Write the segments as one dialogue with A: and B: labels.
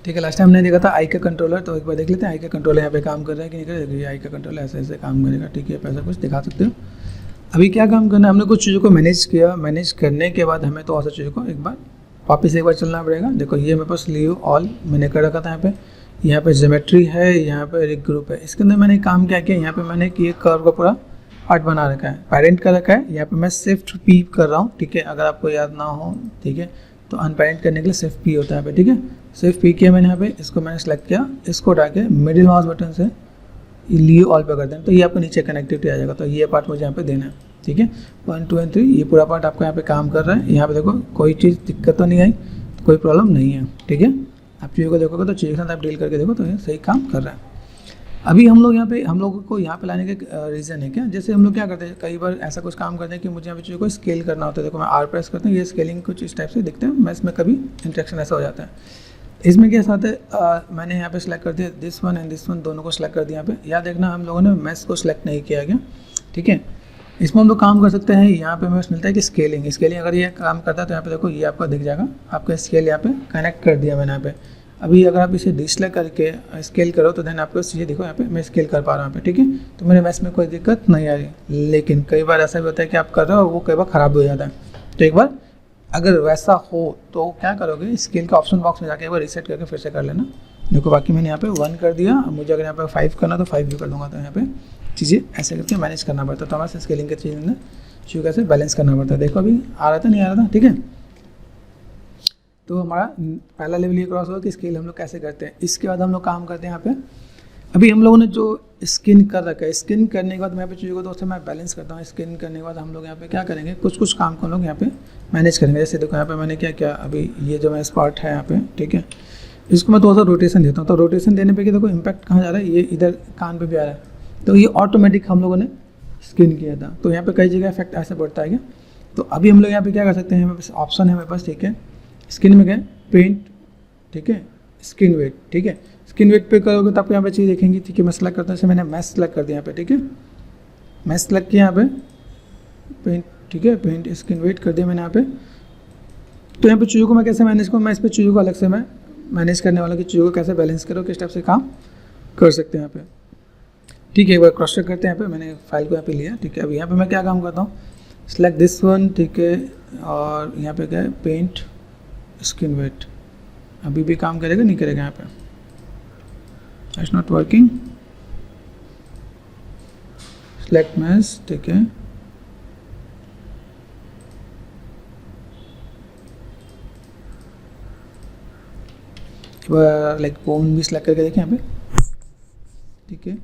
A: ठीक है, last time हमने देखा था आई का कंट्रोलर, तो एक बार देख लेते हैं आई का कंट्रोलर यहाँ पे काम कर रहा है कि नहीं कर रहा है। आई का कंट्रोलर ऐसे ऐसे काम करेगा, ठीक है, ऐसा कुछ दिखा सकते हो। अभी क्या काम करना है, हमने कुछ चीज़ों को मैनेज किया, मैनेज करने के बाद हमें तो और चीज़ों को एक बार वापस एक बार चलना पड़ेगा। देखो ये मेरे पास लीव ऑल मैंने कर रखा था यहाँ पे ज्योमेट्री है, यहाँ पे एक ग्रुप है। इसके अंदर मैंने काम क्या किया, यहाँ पे मैंने ये कर्व का पूरा पार्ट बना रखा है, पेरेंट कर रखा है। यहाँ पे मैं शिफ्ट पी कर रहा हूँ, ठीक है, अगर आपको याद ना हो, ठीक है, तो अनपेरेंट करने के लिए शिफ्ट पी होता है यहाँ पे, ठीक है। शिफ्ट पी किया मैंने यहाँ पे, इसको मैंने सेलेक्ट किया, इसको उठा के मिडिल माउस बटन से लीव ऑल पे कर दें, तो ये आपको नीचे कनेक्टिविटी आ जाएगा। तो ये पार्ट मुझे यहाँ पे देना है, ठीक है। 1 2 एंड 3 ये पूरा पार्ट आपका यहाँ पे काम कर रहा है। यहाँ पे देखो कोई चीज़ दिक्कत तो नहीं आई, कोई प्रॉब्लम नहीं है, ठीक है। आप चीज़ों को देखोगे तो चीज़ के साथ आप डील करके देखो तो ये सही काम कर रहा है। अभी हम लोग यहाँ पे, हम लोगों को यहाँ पे लाने का रीज़न है क्या, जैसे हम लोग क्या करते हैं, कई बार ऐसा कुछ काम करते हैं कि मुझे यहाँ पे चीज़ों को स्केल करना होता है। देखो मैं आर प्रेस करता हूँ, ये स्केलिंग कुछ इस टाइप से दिखते हैं, मैं इसमें कभी इंट्रैक्शन ऐसा हो जाता है। इसमें क्या साथ है, मैंने यहाँ पे सेलेक्ट कर दिया this one and this one, दोनों को सेलेक्ट कर दिया यहाँ पे। याद देखना हम लोगों ने मैस को सिलेक्ट नहीं किया गया, ठीक है। इसमें हम लोग काम कर सकते हैं, यहाँ पे हमें मिलता है कि स्केलिंग अगर ये काम करता है तो यहाँ पे देखो ये आपका दिख जाएगा, आपका स्केल यहाँ पे कनेक्ट कर दिया मैंने यहाँ पे। अभी अगर आप इसे डिसलेक्ट करके स्केल करो तो देन आपको ये देखो यहाँ पे मैं स्केल कर पा रहा हूँ यहाँ पे, ठीक है। तो मेरे मैस में कोई दिक्कत नहीं आ रही। लेकिन कई बार ऐसा भी होता है कि आप कर रहे हो और वो कई बार ख़राब हो जाता है। तो एक बार अगर वैसा हो तो क्या करोगे, स्केल का ऑप्शन बॉक्स में जाके एक बार रीसेट करके फिर से कर लेना। देखो बाकी मैंने यहाँ पे 1 कर दिया, मुझे अगर यहाँ पे 5 करना तो 5 भी कर दूँगा। तो यहाँ पे चीज़ें ऐसे करके मैनेज करना पड़ता है। तो हमारे स्केलिंग की चीज़ कैसे बैलेंस करना पड़ता है। देखो अभी आ रहा था नहीं आ रहा था, ठीक है। तो हमारा पहला लेवल ये क्रॉस हुआ कि स्केल हम लोग कैसे करते हैं। इसके बाद हम लोग काम करते हैं यहाँ पे, अभी हम लोगों ने जो स्किन कर रखा है, स्किन करने के बाद मैं यहाँ पे चीज़ों को दोस्तों मैं बैलेंस करता हूँ। स्किन करने के बाद हम लोग यहाँ पे क्या करेंगे, कुछ काम को हम लोग यहाँ पे मैनेज करेंगे। जैसे देखो यहाँ पे मैंने क्या किया, अभी ये जो मैं स्पॉट है यहाँ पे, ठीक है, इसको मैं थोड़ा सा रोटेशन देता हूँ। तो रोटेशन देने पे देखो इम्पैक्ट कहाँ जा रहा है, ये इधर कान पे भी आ रहा है। तो ये ऑटोमेटिक हम लोगों ने स्किन किया था। तो यहाँ पे कई जगह इफेक्ट ऐसे पड़ता है क्या। तो अभी हम लोग यहाँ पे क्या कर सकते हैं, हमारे पास ऑप्शन है मेरे पास, ठीक है। स्किन में गए पेंट, ठीक है, स्किन वेट, ठीक है। स्किन वेट पे करोगे तो आपको यहाँ पे चीज़ देखेंगी, ठीक है। मैं सेलेक्ट करता हूँ, जैसे मैंने मैच सेलेक्ट कर दिया यहाँ पे, ठीक है। मैच सेलेक्ट किया यहाँ पे पेंट, ठीक है, पेंट स्किन वेट कर दिया मैंने यहाँ पे। तो यहाँ पे चीज़ों को मैं कैसे मैनेज करूँ, मैं इस पर चीज़ों को अलग से मैं मैनेज करने वाला कि चीज़ों को कैसे बैलेंस करो, किस टाइप से काम कर सकते हैं यहाँ पे, ठीक है। एक बार क्रॉस चेक करते हैं यहाँ पे, मैंने फाइल को यहाँ पे लिया, ठीक है। अब यहाँ पे मैं क्या काम करता हूँ, सेलेक्ट दिस वन, ठीक है, और यहाँ पे क्या है पेंट स्किन वेट। अभी भी काम करेगा नहीं करेगा यहाँ पे, it's not working. Select match, ठीक है, लाइक बोन भी सेलेक्ट करके देखें यहाँ पे, ठीक है।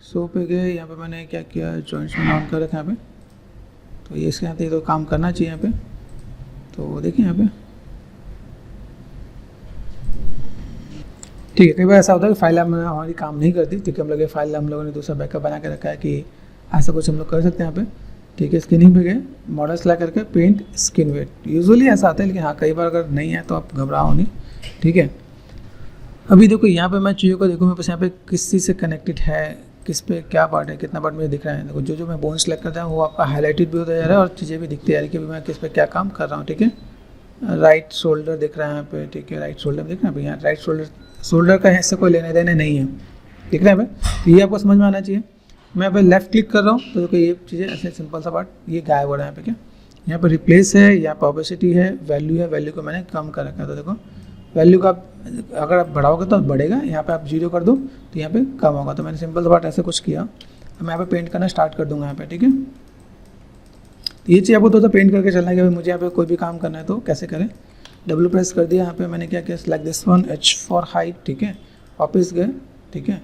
A: सो पे गए, यहाँ पे मैंने क्या किया, जॉइंट्स में ऑन कर रखा है यहाँ पे। तो ये इसके यहाँ तो काम करना चाहिए यहाँ पे। तो देखिए यहाँ पे, ठीक है। कई बार ऐसा होता है कि फाइल हमारी काम नहीं करती, ठीक है। हम लोग फाइल हम लोगों ने दूसरा बैकअप बना के रखा है कि ऐसा कुछ हम लोग कर सकते हैं यहाँ पे, ठीक है। स्किनिंग पे गए, मॉडल सेलेक्ट करके पेंट स्किन वेट। यूजुअली ऐसा आता है, लेकिन हाँ कई बार अगर नहीं है तो आप घबराओ नहीं, ठीक है। अभी देखो यहाँ पे मैं चीज़ों को देखूँ, मेरे पास यहाँ पे किस चीज़ से कनेक्टेड है, किस पे क्या पार्ट है, कितना पार्ट मुझे दिख रहा है। देखो जो मैं बोन सेलेक्ट करता हूँ वो आपका हाईलाइटेड भी होता जा रहा है और चीज़ें भी दिखती आ रही है कि मैं किस पे क्या काम कर रहा हूँ, ठीक है। राइट शोल्डर दिख रहा है यहाँ पे, ठीक है। राइट शोल्डर दिख रहा है यहाँ, राइट शोल्डर का इससे कोई लेने देने नहीं है, दिख रहा है भाई। तो ये आपको समझ में आना चाहिए। मैं यहाँ पे लेफ्ट क्लिक कर रहा हूँ तो देखो ये चीज़ें ऐसे सिंपल सा पार्ट ये गायब हो रहा है यहाँ पे। क्या यहाँ पे रिप्लेस है, यहाँ पे ऑपेसिटी है, वैल्यू है, वैल्यू को मैंने कम कर रखा है। तो देखो वैल्यू का अगर आप बढ़ाओगे तो बढ़ेगा, यहाँ पे आप 0 कर दो तो यहाँ पे कम होगा। तो मैंने सिंपल सा पार्ट ऐसे कुछ किया। मैं यहाँ पे पेंट करना स्टार्ट कर दूंगा यहाँ पे, ठीक है। तो ये चीज़ आपको थोड़ा सा पेंट करके चलना है कि भाई मुझे यहाँ पे कोई भी काम करना है तो कैसे करें। डब्ल्यू प्रेस कर दिया, यहाँ पे मैंने क्या किया, select this one, H for height, ठीक है। वापस गए, ठीक है,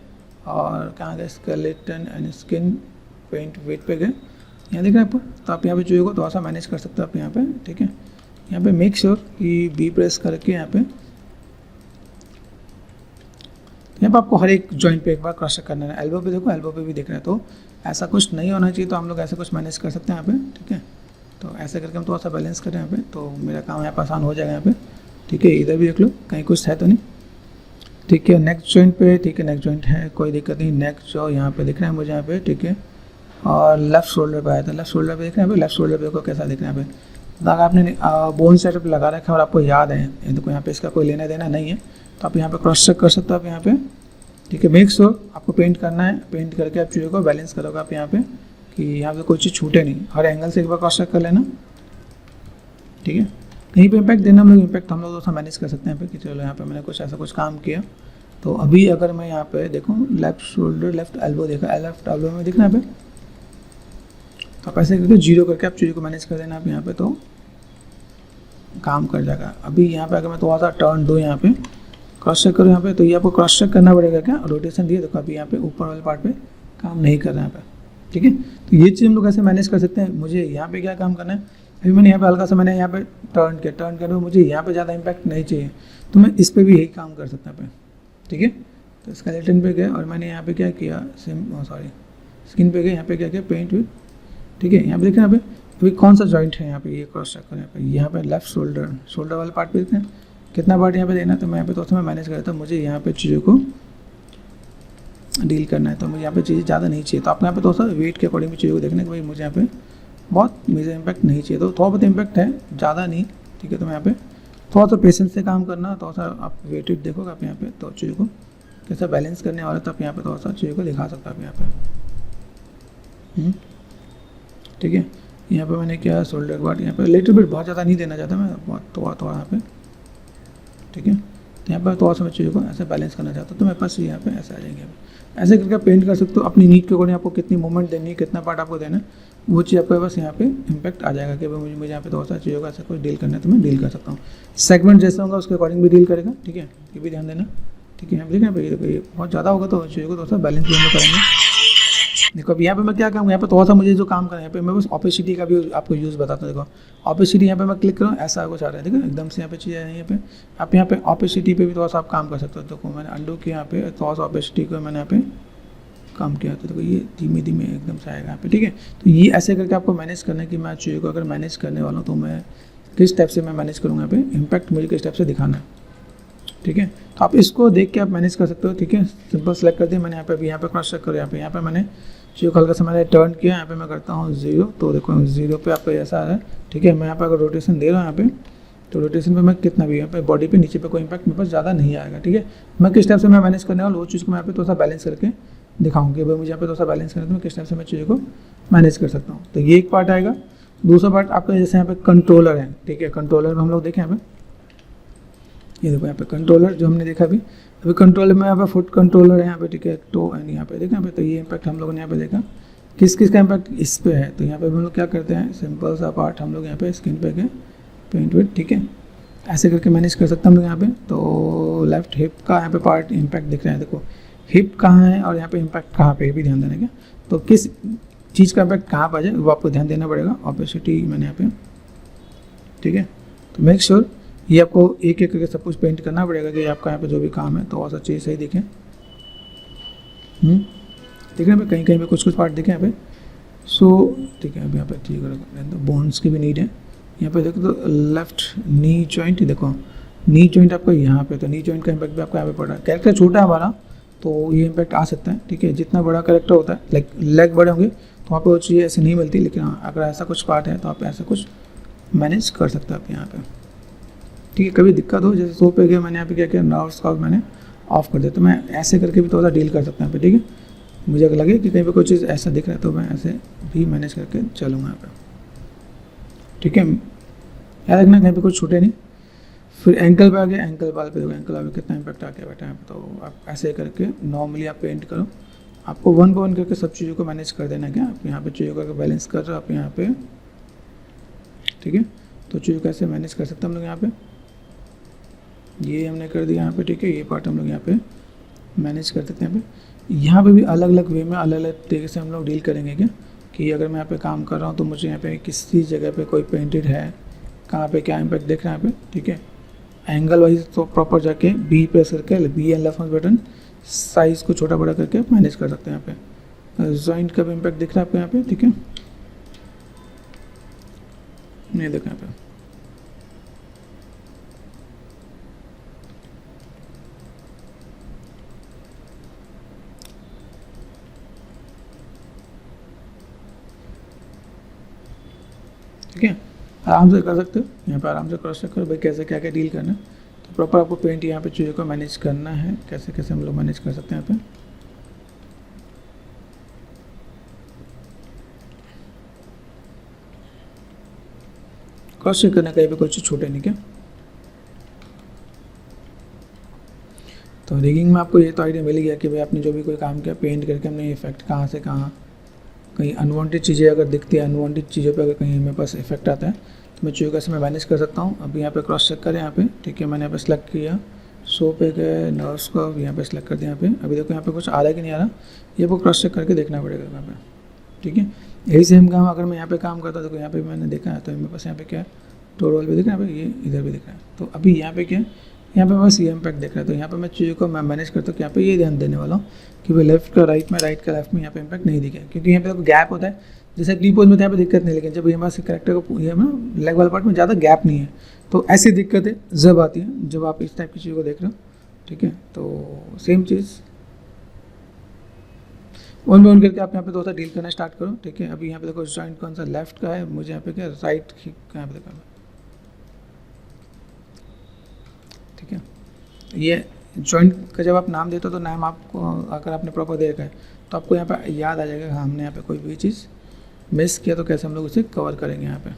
A: और कहाँ गए, skeleton and skin paint weight पे गए, यहाँ दिख रहा है आपको। तो आप यहाँ पे जो होगा थोड़ा सा मैनेज कर सकते हो आप यहाँ पे, ठीक है। यहाँ पे मेक श्योर कि बी प्रेस करके यहाँ पे आपको हर एक जॉइंट पे एक बार क्रॉस चेक करना है। एल्बो पे देखो, एल्बो पे भी दिख रहा है। तो ऐसा कुछ नहीं होना चाहिए, तो हम लोग ऐसा कुछ मैनेज कर सकते हैं यहाँ पे, ठीक है। तो ऐसे करके हम थोड़ा सा बैलेंस करें यहाँ पे, तो मेरा काम यहाँ पर आसान हो जाएगा यहाँ पे, ठीक है। इधर भी देख लो कहीं कुछ है तो नहीं, ठीक है। नेक्स्ट जॉइंट पे, ठीक है, नेक्स्ट जॉइंट है, कोई दिक्कत नहीं। नेक्स्ट जो यहाँ पे दिख रहा है मुझे यहाँ पे, ठीक है। और लेफ्ट शोल्डर पे आया था, लेफ्ट शोल्डर पे देख रहे हैं, लेफ्ट शोल्डर पे देखो कैसा दिख रहा है यहाँ पे। अगर आपने बोन सेटअप लगा रखा है और आपको याद है, देखो यहाँ पे इसका कोई लेना देना नहीं है, तो आप यहाँ पे क्रॉस चेक कर सकते हो आप यहाँ पे, ठीक है। मेक श्योर आपको पेंट करना है, पेंट करके आप चीज़ों को बैलेंस करोगे आप यहाँ पे कि यहाँ पे कोई चीज़ छूटे नहीं, हर एंगल से एक बार क्रॉस चेक कर लेना, ठीक है। कहीं पे इम्पैक्ट देना, हम लोग इम्पैक्ट हम लोग दोस्तों मैनेज कर सकते हैं यहाँ पे कि चलो यहाँ पे मैंने कुछ ऐसा कुछ काम किया, तो अभी अगर मैं यहाँ पे देखूँ लेफ्ट शोल्डर लेफ्ट एल्बो देखा, लेफ्ट एल्बो में दिखना यहाँ पे, तो आप ऐसे करके जीरो करके आप चीज़ों को मैनेज कर देना आप यहाँ पे, तो काम कर जाएगा। अभी यहाँ पे अगर मैं थोड़ा सा टर्न दो यहाँ पे क्रॉस चेक करो यहाँ पे, तो ये आपको क्रॉस चेक करना पड़ेगा क्या, रोटेशन दिए देखो अभी यहाँ पे ऊपर वाले पार्ट पे काम नहीं कर रहा है यहाँ पे, ठीक है। तो ये चीज़ हम लोग ऐसे मैनेज कर सकते हैं। मुझे यहाँ पे क्या काम करना है, अभी मैंने यहाँ पे हल्का सा मैंने यहाँ पे टर्न किया, मुझे यहाँ पे ज़्यादा इम्पैक्ट नहीं चाहिए, तो मैं इस पर भी यही काम कर सकता हूँ, ठीक है। तो स्केलेटन पे गए और मैंने यहाँ पे क्या किया, स्किन पे गए, यहाँ पे क्या किया, पेंट विद, ठीक है। यहाँ पे देखें यहाँ पे अभी कौन सा जॉइंट है यहाँ पे, ये क्रॉस चेक करें यहाँ पे लेफ्ट शोल्डर वाले पार्ट पे देखते हैं कितना पार्ट यहाँ पे देना है, तो मैं यहाँ पे थोड़ा सा मैं मैनेज करता हूँ, मुझे यहाँ पे चीज़ों को डील करना है, तो मुझे यहाँ पे चीज़ें ज़्यादा नहीं चाहिए, तो आपको यहाँ पे थोड़ा सा वेट के अकॉर्डिंग चीज़ों को देखना है कि भाई मुझे यहाँ पे बहुत मेजर इम्पैक्ट नहीं चाहिए, तो थोड़ा बहुत इम्पैक्ट है, ज़्यादा नहीं, ठीक है। तो मैं यहाँ पे थोड़ा सा पेशेंस से काम करना, थोड़ा सा आप वेटेड देखोगे आप यहाँ पे, तो चीज़ों को कैसा बैलेंस करने वाला, तो आप यहाँ पे थोड़ा सा चीज़ों को दिखा सकते हो आप यहाँ पे, ठीक है। यहाँ पे मैंने क्या शोल्डर पार्ट यहाँ पे लिटिल बिट, बहुत ज़्यादा नहीं देना चाहता मैं, बहुत थोड़ा यहाँ पे, ठीक है। तो यहाँ पर थोड़ा सा मैं चीज़ों को ऐसे बैलेंस करना चाहता हूँ, तो मेरे पास यहाँ पे ऐसे आ जाएंगे, ऐसे करके पेंट कर सकते हो अपनी नीड के अकॉर्डिंग, आपको कितनी मूवमेंट देनी है, कितना पार्ट आपको देना है, वो चीज़ आपके पास यहाँ पे इम्पैक्ट आ जाएगा कि मुझे यहाँ पे थोड़ा सा चीज़ों का ऐसा कुछ डील करना है, तो मैं डील कर सकता हूँ। सेगमेंट जैसा होगा उसके अकॉर्डिंग भी डील करेगा, ठीक है, ये भी ध्यान देना, ठीक है। यहाँ पे देखना ये बहुत ज़्यादा होगा तो चीज़ों को थोड़ा सा बैलेंस भी हम करेंगे। देखो अब यहाँ पे मैं क्या करूँ, यहाँ पे थोड़ा सा मुझे जो काम करना है, यहाँ पे मैं बस ऑपेसिटी का भी आपको यूज़ बताता हूँ। देखो ऑपेसिटी यहाँ पे मैं क्लिक करूँ, ऐसा कुछ आ रहा है, देखो एकदम से यहाँ पे चीज़ आ रही है, यहाँ पे आप यहाँ पे ऑपेसिटी पे भी थोड़ा सा आप काम कर सकते हो। देखो मैंने अंडू किया, यहाँ पे थोड़ा सा ऑपेसिटी को मैंने यहाँ पे काम किया, तो देखो ये धीमे धीमे एकदम से आएगा यहाँ पे, ठीक है। तो ये ऐसे करके आपको मैनेज करना है कि मैं चीज़ों को अगर मैनेज करने वाला हूँ तो मैं किस टाइप से मैं मैनेज करूँगा, यहाँ पे इम्पैक्ट मुझे किस टाइप से दिखाना है, ठीक है। तो आप इसको देख के आप मैनेज कर सकते हो, ठीक है। सिंपल सेलेक्ट कर दिया मैंने, यहाँ पे क्रॉस चेक करो, यहाँ पे मैंने चीज़ को हल्का सा मैंने टर्न किया, यहाँ पे मैं करता हूँ 0, तो देखो 0 पे आपका ऐसा आ रहा है, ठीक है। मैं यहाँ पे अगर रोटेशन दे रहा हूँ यहाँ पे, तो रोटेशन पे मैं कितना भी यहाँ पे बॉडी पे नीचे पे कोई इम्पैक्ट मेरे पास ज़्यादा नहीं आएगा, ठीक है। मैं किस टाइप से मैं मैनेज करने वाला वो चीज़ को मैं यहाँ पे थोड़ा सा बैलेंस करके दिखाऊंगी, भाई मुझे यहाँ पे थोड़ा सा बैलेंस करना है तो मैं किस टाइप से मैं चीज़ों को मैनेज कर सकता हूँ। तो ये एक पार्ट आएगा। दूसरा पार्ट आपका जैसे यहाँ पे कंट्रोलर है, ठीक है। कंट्रोलर में हम लोग देखें यहाँ पे, ये देखो यहाँ पे कंट्रोलर जो हमने देखा अभी कंट्रोलर में यहाँ पे फुट कंट्रोलर है यहाँ पे, ठीक है। टो एंड यहाँ पे देखा यहाँ पे, तो ये इम्पैक्ट हम लोगों ने यहाँ पे देखा किस किस का इम्पैक्ट इस पे है। तो यहाँ पे हम लोग क्या करते हैं, सिंपल सा पार्ट हम लोग यहाँ पे स्किन पे के पेंट विद, ठीक है, ऐसे करके मैनेज कर सकते हैं हम लोग यहाँ पे। तो लेफ्ट हिप का यहाँ पे पार्ट इम्पैक्ट दिख रहा है, देखो हिप कहाँ है और यहाँ पे इम्पैक्ट कहाँ पे, भी ध्यान देना क्या, तो किस चीज़ का इम्पैक्ट कहाँ पर आ जाए वो आपको ध्यान देना पड़ेगा। ऑपेसिटी मैंने यहाँ पे, ठीक है। तो मेक श्योर ये आपको एक एक करके सब कुछ पेंट करना पड़ेगा कि आपका यहाँ पे जो भी काम है तो और सब चीज़ सही दिखे। ठीक है, कहीं कहीं पे कुछ पार्ट दिखे यहाँ पे, सो ठीक है। अभी यहाँ पे ठीक है, तो बोन्स की भी नीड है यहाँ पे। देखो तो लेफ्ट नी जॉइंट, देखो नी जॉइंट आपका यहाँ पे, तो नी जॉइंट का इम्पैक्ट भी आपका यहाँ पे पड़ रहा है। कैरेक्टर छोटा है हमारा तो ये इम्पैक्ट आ सकता है, ठीक है। जितना बड़ा कैरेक्टर होता है, लाइक लेग बड़े होंगे तो वहाँ पे वो चीज़ ऐसे नहीं मिलती, लेकिन हाँ अगर ऐसा कुछ पार्ट है तो आप ऐसा कुछ मैनेज कर सकते हैं आप यहाँ पे, ठीक है। कभी दिक्कत हो, जैसे सो पे गया मैंने यहाँ पे क्या किया, नर्व्स का मैंने ऑफ कर दिया, तो मैं ऐसे करके भी थोड़ा सा डील कर सकता हूँ यहाँ पे, ठीक है। मुझे अगर लगे कि कहीं पे कोई चीज़ ऐसा दिख रहा है तो मैं ऐसे भी मैनेज करके चलूँगा यहाँ पे, ठीक है। याद रखना कहीं पे कुछ छूटे नहीं। फिर एंकल पे आ गया, एंकल बाल पे देखो, एंकल बाल पे कितना इम्पैक्ट आ गया बेटा यहाँ पे। तो आप ऐसे करके नॉर्मली आप पेंट करो, आपको 1 बाय 1 करके सब चीज़ों को मैनेज कर देना। क्या आप यहाँ पे चीज़ों का बैलेंस कर रहे हो आप यहाँ पे, ठीक है। तो चीज़ों कैसे मैनेज कर सकते हैं हम लोग यहाँ पे, ये हमने कर दिया यहाँ पे, ठीक है। ये पार्ट हम लोग यहाँ पे मैनेज कर सकते हैं। यहाँ पे भी अलग अलग वे में अलग अलग तरीके से हम लोग डील करेंगे क्या, कि अगर मैं यहाँ पे काम कर रहा हूँ तो मुझे यहाँ पे किसी जगह पे कोई पेंटेड है, कहाँ पे क्या इम्पैक्ट देख रहा है यहाँ पे, ठीक है। एंगल वाइज तो प्रॉपर जाके बी प्रेस करके, B and left button size को छोटा बड़ा करके मैनेज कर सकते हैं यहाँ पे। जॉइंट का भी इम्पैक्ट दिख रहा है आपको यहाँ पे, ठीक है। नहीं देखा यहाँ पे, ठीक है। आराम से कर सकते हो यहाँ पे, आराम से क्रॉस चेक करो भाई कैसे क्या क्या डील करना है। तो प्रॉपर आपको पेंट यहाँ पे चीज़ों को मैनेज करना है। कैसे कैसे हम लोग मैनेज कर सकते हैं यहाँ पे, क्रॉस चेक करना, कहीं पे कोई चीज़ छूटे नहीं क्या। तो रिगिंग में आपको ये तो आइडिया मिल गया कि भाई आपने जो भी कोई काम किया पेंट करके हमने इफेक्ट कहाँ से कहाँ, कहीं अनवांटेड चीज़ें अगर दिखती है, अनवांटेड चीज़ों पे अगर कहीं मेरे पास इफेक्ट आता है तो मैं चीज़ों कैसे मैं मैनेज कर सकता हूँ। अभी यहाँ पे क्रॉस चेक करें यहाँ पे, ठीक है, मैंने यहाँ पे सेलेक्ट किया, शो पे गए, नर्व्स को यहाँ पे सेलेक्ट कर दिया। यहाँ पे अभी देखो यहाँ पे कुछ आ रहा है कि नहीं आ रहा, ये आपको क्रॉस चेक करके देखना पड़ेगा यहाँ पे, ठीक है। यही सेम काम अगर मैं यहाँ पे काम करता हूँ, देखो यहाँ पे मैंने देखा है तो मेरे पास यहाँ पे क्या है, टोटल भी दिख रहा है, यहाँ पे ये इधर भी दिख रहा है। तो अभी यहाँ पे क्या है, यहाँ पे बस ये इम्पैक्ट दिख रहा है। तो यहाँ पे मैं चीज़ों को मैं मैनेज करता हूँ कि यहाँ पे ये ध्यान देने वाला हूँ कि भाई लेफ्ट का राइट में, राइट का लेफ्ट में यहाँ पे इम्पैक्ट नहीं दिखे, क्योंकि यहाँ पे तो गैप होता है। जैसे टीपोज में तो यहाँ पे दिक्कत नहीं, लेकिन जब ये पास करेक्टर को ये ना लेग वाला पार्ट में ज़्यादा गैप नहीं है, तो ऐसी दिक्कतें जब आती हैं जब आप इस टाइप की चीज़ों को देख रहे हो, ठीक है। तो same cheese one by one करके आप यहाँ पे थोड़ा सा डील करना स्टार्ट करो, ठीक है। अभी यहाँ पे देखो जॉइंट कौन सा लेफ्ट का है, मुझे यहाँ पे क्या राइट का यहाँ पे देखो, ठीक है। ये जॉइंट का जब आप नाम देते हो तो नाम आपको अगर आपने प्रॉपर देखा है तो आपको यहाँ पे याद आ जाएगा, हाँ हमने यहाँ पे कोई भी चीज़ मिस किया तो कैसे हम लोग उसे कवर करेंगे यहाँ पे,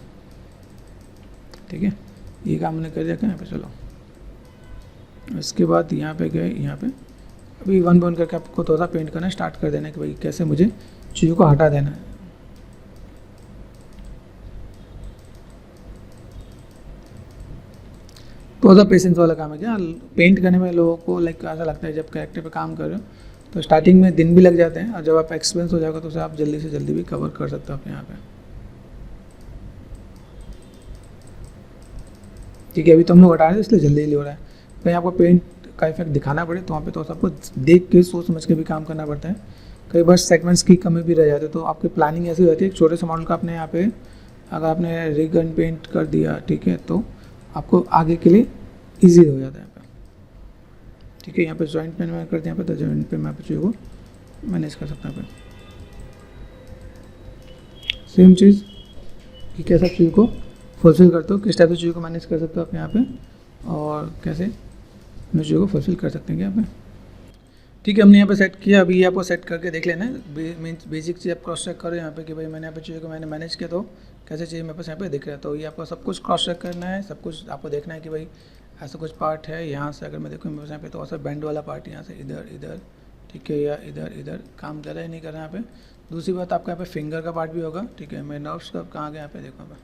A: ठीक है। ये काम हमने कर रखा है यहाँ पे। चलो इसके बाद यहाँ पे गए, यहाँ पे अभी वन वन करके आपको थोड़ा सा पेंट करना स्टार्ट कर देना है कि भाई कैसे मुझे चीज़ों को हटा देना है। तो ज़्यादा पेशेंस वाला काम है क्या, पेंट करने में लोगों को लाइक ऐसा लगता है जब कैरेक्टर पे काम कर रहे हो तो स्टार्टिंग में दिन भी लग जाते हैं, और जब आप एक्सपीरियंस हो जाएगा तो उसे आप जल्दी से जल्दी भी कवर कर सकते हो आप यहाँ पे, ठीक है। अभी तो हम लोग हटा रहे हैं इसलिए जल्दी जल्दी हो रहा है। कहीं आपको पेंट का इफेक्ट दिखाना पड़े तो वहाँ पे तो सबको देख के सोच समझ के भी काम करना पड़ता है। कई बार सेगमेंट्स की कमी भी रह जाती है, तो आपकी प्लानिंग ऐसी होती है, एक छोटे से मॉडल का आपने यहाँ पे अगर आपने रिग एंड पेंट कर दिया, ठीक है, तो आपको आगे के लिए ईजी हो जाता है यहाँ पे, ठीक है। यहाँ पे जॉइंट में मैं कर दिया यहाँ पे, तो जॉइंट पे मैं चीज़ों को मैनेज कर सकता हूँ। सेम चीज़ कि कैसे आप चीज़ों को फुलफिल करते हो, किस टाइप से चीज़ों को मैनेज कर सकते हो आप यहाँ पे, और कैसे अपनी चीज़ों को फुलफिल कर सकते हैं यहाँ पे, ठीक है। हमने यहाँ पे सेट किया, अभी ये आपको सेट करके देख लेना है। मीन्स बेसिक चीज़ आप क्रॉस चेक करो यहाँ पे कि भाई मैंने यहाँ पे चीज़ों को मैंने मैनेज किया तो कैसे चीज़ मेरे पास यहाँ पे दिख रहा है। तो ये आपको सब कुछ क्रॉस चेक करना है, सब कुछ आपको देखना है कि भाई ऐसा कुछ पार्ट है यहाँ से, अगर मैं देखूँ मेरे पास यहाँ पे तो ऐसा बैंड वाला पार्ट यहाँ से इधर इधर, ठीक है, या इधर इधर काम कर रहा है नहीं कर रहा है यहाँ पे। दूसरी बात आपका यहाँ पे फिंगर का पार्ट भी होगा, ठीक है। मैं नर्व्स का कहाँ गया यहाँ पे देखो,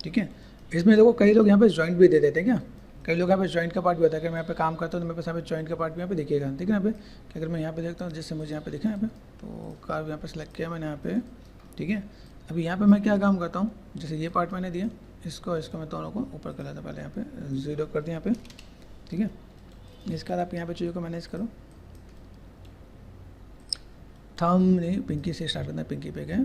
A: ठीक है। इसमें देखो कई लोग यहाँ पे जॉइंट भी दे देते हैं क्या, कई लोग यहाँ पे जॉइंट का पार्ट भी होता है। अगर मैं यहाँ पे काम करता हूँ तो मेरे पास यहाँ पे जॉइंट का पार्ट भी यहाँ पे दिखेगा, ठीक है। यहाँ पे कि अगर मैं यहाँ पे देखता हूँ, जैसे मुझे यहाँ पे दिखा यहाँ पे, तो कार्व यहाँ पे सेलेक्ट किया मैंने यहाँ पे, ठीक है। अभी यहाँ पे मैं क्या काम करता हूँ, जैसे ये पार्ट मैंने दिया, इसको मैं दोनों को ऊपर कर लेता पहले, यहाँ पे 0 कर दिया यहाँ पे, ठीक है। इसके बाद आप यहाँ पे चीज़ों को मैनेज करो। थंब नहीं, पिंकी से स्टार्ट करना है, पिंकी पे गए।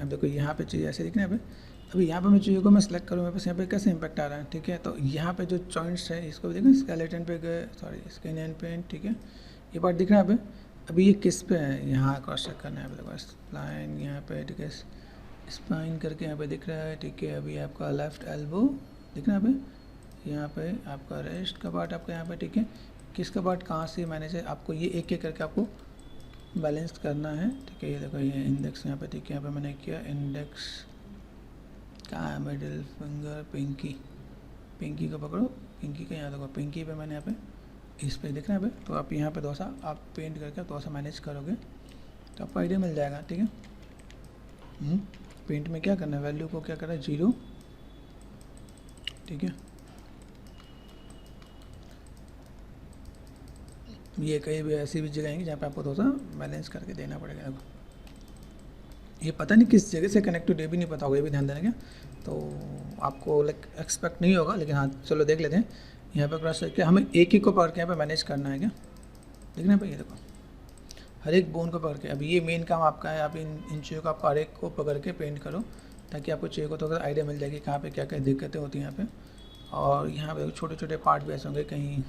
A: अब देखो यहाँ पे चीज़ ऐसे दिखना है यहाँ पे। अभी यहाँ पे मैं चीज़ों को मैं सेलेक्ट करूँ, मेरे पास यहाँ पे कैसे इंपैक्ट आ रहा है, ठीक है। तो यहाँ पे जो जॉइंट्स है इसको भी देखो, स्केलेटन पे गए, सॉरी स्किन एंड पेंट, ठीक है। ये पार्ट दिख रहा है यहाँ पे। अभी ये किस पे है, यहाँ क्रॉस चेक करना है, देखो स्प्लाइन यहाँ पे, ठीक है, स्पाइन करके यहाँ पे दिख रहा है, ठीक है। अभी आपका लेफ्ट एल्बो दिख रहा है यहाँ पे आपका रेस्ट का पार्ट आपका यहाँ पे, ठीक है। किसका पार्ट कहाँ से मैनेज है, आपको ये एक एक करके आपको बैलेंस करना है, ठीक है। ये देखो ये इंडेक्स यहाँ पे, ठीक है। यहाँ पे मैंने किया इंडेक्स कहाँ है, मिडिल फिंगर, पिंकी, पिंकी को पकड़ो, पिंकी का यहाँ देखो, पिंकी पे मैंने यहाँ पे इस पे दिख रहा है यहाँ पे। तो आप यहाँ पे थोड़ा सा आप पेंट करके थोड़ा सा मैनेज करोगे तो आपको आइडिया मिल जाएगा, ठीक है। पेंट में क्या करना है, वैल्यू को क्या करना है, 0, ठीक है। ये कहीं भी ऐसी भी जगह आएंगी जहाँ पे आपको थोड़ा सा बैलेंस करके देना पड़ेगा। देखो ये पता नहीं किस जगह से कनेक्टेड, ये भी नहीं पता होगा, ये भी ध्यान देना क्या, तो आपको लाइक एक्सपेक्ट नहीं होगा, लेकिन हाँ चलो देख लेते हैं। यहाँ पे क्रॉस करके हमें एक को पकड़ के यहाँ पे मैनेज करना है क्या, देखना है। ये देखो हर एक बोन को पकड़ के, अब ये मेन काम आपका है, आप इन चीज़ों को आपको हर एक को पकड़ के पेंट करो ताकि आपको चीज़ों को थोड़ा सा आइडिया मिल जाएगी कहाँ पे क्या क्या दिक्कतें होती हैं यहाँ पे। और यहाँ पे छोटे छोटे पार्ट भी ऐसे होंगे कहीं,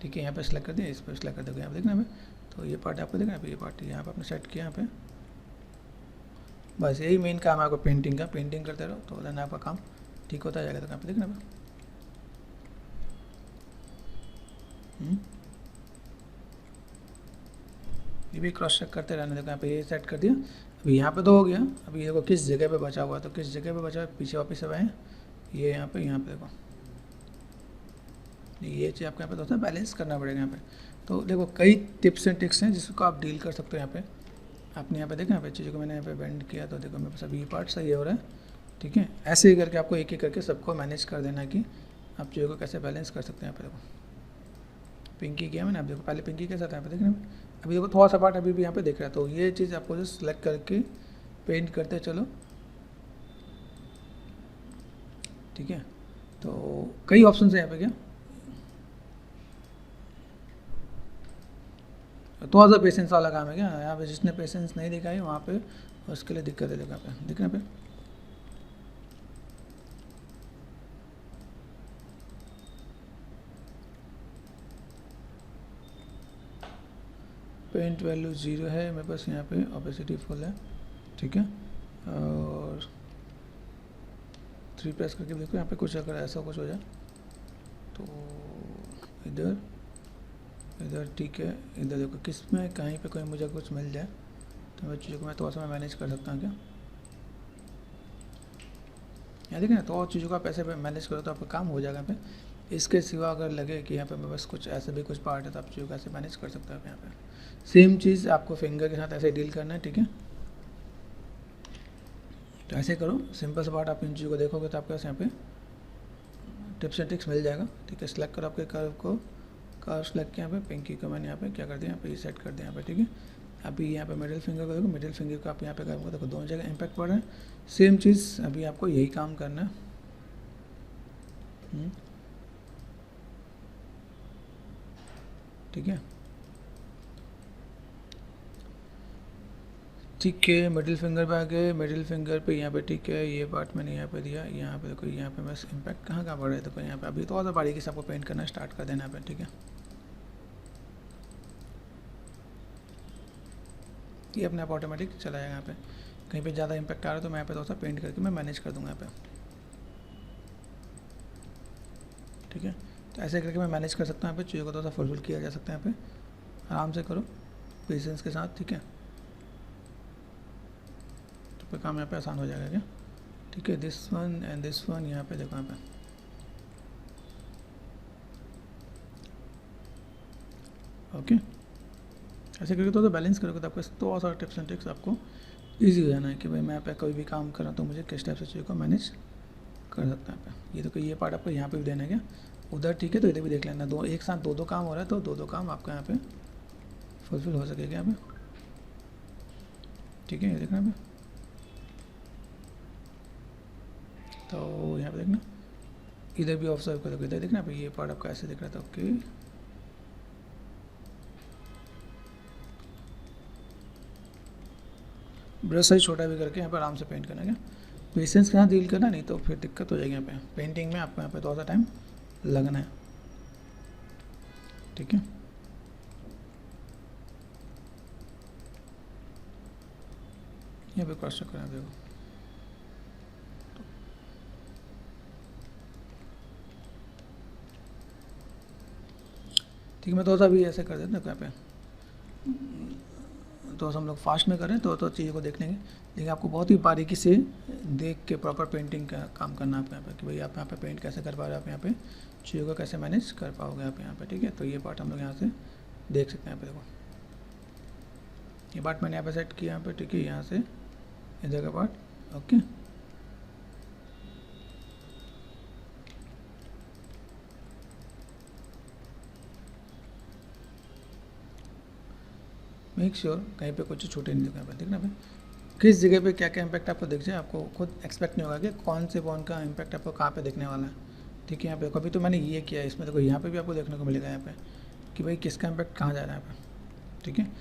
A: ठीक है। यहाँ पे सेलेक्ट कर दिया, इस पर सेलेक्ट कर दोगे, यहाँ पे देखना है। तो ये पार्ट आपको देखना है, ये पार्ट यहाँ पे आपने सेट किया यहाँ पे। बस यही मेन काम है आपको पेंटिंग का, पेंटिंग करते रहो तो देना आपका काम ठीक होता जाएगा। तो यहाँ पे देखना ये भी क्रॉस चेक करते रहना। देखो यहाँ पे ये सेट कर दिया, अभी यहाँ पे तो हो गया। अभी देखो किस जगह पे बचा हुआ है, तो किस जगह पे बचा हुआ है, पीछे वापस अब आए, ये यहाँ पे देखो ये चीज़ आपको यहाँ पे दोस्तों बैलेंस करना पड़ेगा यहाँ पे। तो देखो कई टिप्स एंड ट्रिक्स हैं जिसको आप डील कर सकते हो यहाँ पे। आपने यहाँ पे देखा, यहाँ पे चीज़ों को मैंने यहाँ पे बेंड किया, तो देखो मेरे पास अभी ये पार्ट सही हो रहा है, ठीक है। ऐसे ही करके आपको एक एक करके सबको मैनेज कर देना है कि आप चीज़ों को कैसे बैलेंस कर सकते हैं। यहाँ पे देखो पिंकी किया मैंने, आप देखो पहले पिंकी के साथ यहाँ पे देखना, अभी देखो थोड़ा सा पार्ट अभी भी यहाँ पे दिख रहा है। तो ये चीज़ आपको जो सिलेक्ट करके पेंट करते चलो, ठीक है। तो कई ऑप्शन है यहाँ पे, क्या थोड़ा सा पेशेंस वाला काम है क्या यहाँ पे। जिसने पेशेंस नहीं दिखाई वहाँ पे उसके लिए दिक्कत है। देखो यहाँ पे दिखने पे पेंट वैल्यू 0 है मेरे पास, यहाँ पे ऑपेसिटी फुल है, ठीक है। और 3 प्रेस करके देखो यहाँ पे कुछ अगर ऐसा कुछ हो जाए तो इधर ठीक है। इधर देखो किस में कहीं पे कोई मुझे कुछ मिल जाए तो मैं चीज़ों को मैं थोड़ा सा मैनेज कर सकता हूँ क्या। यहाँ देखिए ना, तो और चीज़ों का पैसे पे मैनेज करो तो आपका काम हो जाएगा यहाँ पे। इसके सिवा अगर लगे कि यहाँ पे बस कुछ ऐसे भी कुछ पार्ट है तो आप चीज़ों को ऐसे मैनेज कर सकते हो आप यहाँ पे। सेम चीज़ आपको फिंगर के साथ ऐसे डील करना है, ठीक है। तो ऐसे करो, सिंपल सा पार्ट आप इन चीज़ों को देखोगे तो आपके पास यहाँ पे टिप्स एंड ट्रिक्स मिल जाएगा, ठीक है। सेलेक्ट करो आपके कर्व को, कर्व सेलेक्ट किया यहाँ पे, पिंकी को मैंने यहाँ पे क्या कर दिया, यहाँ पे सेट कर दिया यहाँ पे, ठीक है। अभी यहाँ पे मिडिल फिंगर को देखो, मिडिल फिंगर को आप यहाँ पे करोगे देखो दोनों जगह इम्पैक्ट पड़ रहा है। सेम चीज़ अभी आपको यही काम करना है, ठीक है। ठीक है, मिडिल फिंगर पे आ गए, मिडिल फिंगर पे यहाँ पे, ठीक है। ये पार्ट मैंने यहाँ पे दिया, यहाँ पे देखो, यहाँ पे बस इम्पैक्ट कहाँ पड़ रहा है देखो यहाँ पे। अभी तो और बारीकी से आपको पेंट करना स्टार्ट कर देना है, ठीक है। ये अपने आप ऑटोमेटिक चला जाएगा। यहाँ पे कहीं पे ज़्यादा इम्पैक्ट आ रहा है तो मैं यहाँ पे थोड़ा सा पेंट करके मैं मैनेज कर दूँगा यहाँ पे, ठीक है। तो ऐसे करके मैं मैनेज कर सकता हूँ यहाँ पे। चीज़ों को थोड़ा सा फुलफिल किया जा सकता है यहाँ पे, आराम से करो पेशेंस के साथ, ठीक है। तो फिर काम यहाँ पे आसान हो जाएगा क्या, ठीक है। This one and this one यहाँ पे देखो, यहाँ पे ओके। ऐसे करके तो बैलेंस करोगे तो आपको थोड़ा सा टिप्स एंड ट्रिक्स आपको ईजी हो जाना है कि भाई मैं यहाँ पे कोई भी काम कर रहा हूँ तो मुझे किस टाइप से चीज़ों को मैनेज कर सकता है। यहाँ पे ये तो ये पार्ट आपको यहाँ पे भी देना है क्या उधर, ठीक है। तो इधर भी देख लेना, दो एक साथ दो काम हो रहा है तो दो काम आपका यहाँ पे फुलफिल हो सकेगा यहाँ पे, ठीक है। ये देखना यहाँ पे, तो यहाँ पे देखना, इधर भी ऑब्जर्व करो, इधर देखना भाई ये पार्ट आपका ऐसे दिख रहा था, ओके। ब्रश साइज छोटा भी करके यहाँ पर आराम से पेंट करना, क्या पेशेंस के साथ डील करना, नहीं तो फिर दिक्कत हो जाएगी यहाँ पे। पेंटिंग में आपको यहाँ पे थोड़ा सा टाइम लगना है, ठीक है। यहाँ पे क्रॉस चेक करना देखो, ठीक है। मैं थोड़ा सा भी ऐसे कर देता हूँ यहाँ पे, तो हम लोग फास्ट में करें तो चीज़ों को देख लेंगे, लेकिन आपको बहुत ही बारीकी से देख के प्रॉपर पेंटिंग का काम करना है आप यहाँ पे कि भाई आप यहाँ पे पेंट कैसे कर पा रहे हो, आप यहाँ पे चीज़ों को कैसे मैनेज कर पाओगे आप यहाँ पे, ठीक है। तो ये पार्ट हम लोग यहाँ से देख सकते हैं। यहाँ पे देखो ये पार्ट मैंने यहाँ पे सेट किया यहाँ पे, ठीक है। यहाँ से इधर का पार्ट, ओके। मेक श्योर कहीं पे कुछ छूटे नहीं दिखा, देखना भाई किस जगह पे क्या क्या इम्पैक्ट आपको दिख जाए। आपको खुद एक्सपेक्ट नहीं होगा कि कौन से कौन का इम्पैक्ट आपको कहाँ पे दिखने वाला है, ठीक है। यहाँ पे कभी तो मैंने ये किया है, इसमें देखो यहाँ पे भी आपको देखने को मिलेगा यहाँ पे कि भाई किसका इम्पैक्ट कहाँ जा रहा है यहाँ पे, ठीक है।